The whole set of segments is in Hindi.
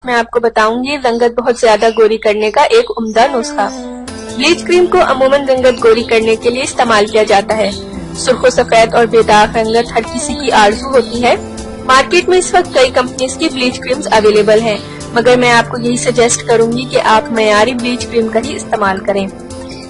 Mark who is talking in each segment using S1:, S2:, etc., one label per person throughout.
S1: मैं आपको बताऊंगी रंगत बहुत ज्यादा गोरी करने का एक उम्दा नुस्खा। ब्लीच क्रीम को अमूमन रंगत गोरी करने के लिए इस्तेमाल किया जाता है। सुर्ख सफेद और बेदाग रंगत हर किसी की आरज़ू होती है। मार्केट में इस वक्त कई कंपनीज की ब्लीच क्रीम्स अवेलेबल हैं, मगर मैं आपको यही सजेस्ट करूंगी कि आप मयारी ब्लीच क्रीम का ही इस्तेमाल करें।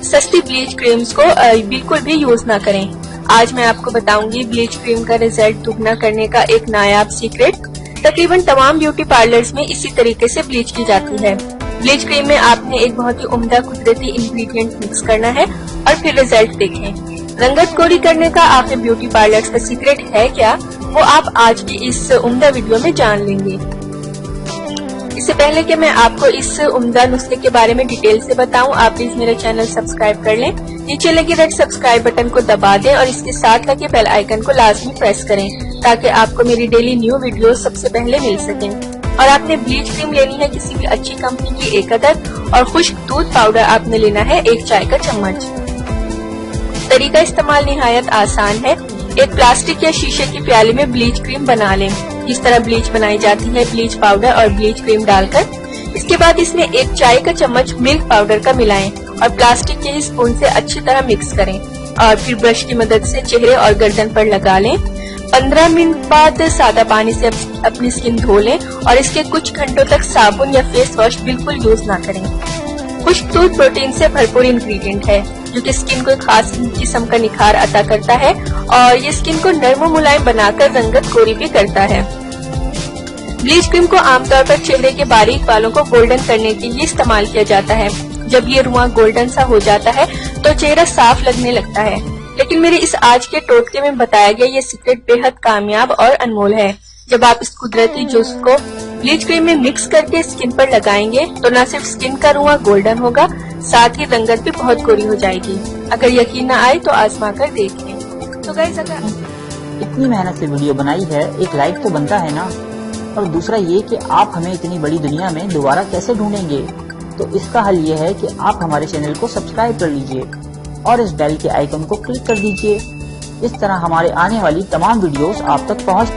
S1: सस्ती ब्लीच क्रीम्स को बिल्कुल भी यूज ना करें। आज मैं आपको बताऊंगी ब्लीच क्रीम का रिजल्ट दुगना करने का एक नायाब सीक्रेट। तकरीबन तमाम ब्यूटी पार्लर्स में इसी तरीके से ब्लीच की जाती है। ब्लीच क्रीम में आपने एक बहुत ही उम्दा कुदरती इंग्रेडिएंट मिक्स करना है और फिर रिजल्ट देखें। रंगत गोरी करने का आखिर ब्यूटी पार्लर्स का सीक्रेट है क्या, वो आप आज की इस उम्दा वीडियो में जान लेंगे। इससे पहले कि मैं आपको इस उम्दा नुस्खे के बारे में डिटेल से बताऊं, आप प्लीज मेरा चैनल सब्सक्राइब कर लें। नीचे लगे रेड सब्सक्राइब बटन को दबा दें और इसके साथ लगे बेल आइकन को लाजमी प्रेस करें ताकि आपको मेरी डेली न्यू वीडियो सबसे पहले मिल सकें। और आपने ब्लीच क्रीम लेनी है किसी भी अच्छी कंपनी की 1 अदद और खुश्क दूध पाउडर आपने लेना है 1 चाय का चम्मच। तरीका इस्तेमाल निहायत आसान है। एक प्लास्टिक या शीशे की प्याली में ब्लीच क्रीम बना लें। इस तरह ब्लीच बनाई जाती है ब्लीच पाउडर और ब्लीच क्रीम डालकर। इसके बाद इसमें 1 चाय का चम्मच मिल्क पाउडर का मिलाएं और प्लास्टिक के स्पून से अच्छी तरह मिक्स करें और फिर ब्रश की मदद से चेहरे और गर्दन पर लगा लें। 15 मिनट बाद सादा पानी से अपनी स्किन धो लें और इसके कुछ घंटों तक साबुन या फेस वॉश बिल्कुल यूज ना करें। खुश्क दूध प्रोटीन से भरपूर इंग्रेडिएंट है जो कि स्किन को एक खास किस्म का निखार अता करता है और ये स्किन को नर्म और मुलायम बनाकर रंगत गोरी भी करता है। ब्लीच क्रीम को आमतौर पर चेहरे के बारीक बालों को गोल्डन करने के लिए इस्तेमाल किया जाता है। जब ये रुआं गोल्डन सा हो जाता है तो चेहरा साफ लगने लगता है। लेकिन मेरे इस आज के टोटके में बताया गया ये सीक्रेट बेहद कामयाब और अनमोल है। जब आप इस कुदरती जूस को ब्लीच क्रीम में मिक्स करके स्किन पर लगाएंगे तो न सिर्फ स्किन का रुआं गोल्डन होगा, साथ ही रंगत भी बहुत गोरी हो जाएगी। अगर यकीन न आए तो आजमा कर देख लें। तो गाइस, अगर
S2: इतनी मेहनत से वीडियो बनाई है, एक लाइक तो बनता है ना। और दूसरा ये कि आप हमें इतनी बड़ी दुनिया में दोबारा कैसे ढूंढेंगे, तो इसका हल ये है कि आप हमारे चैनल को सब्सक्राइब कर लीजिए और इस बेल के आइकन को क्लिक कर दीजिए। इस तरह हमारे आने वाली तमाम वीडियोस आप तक पहुंच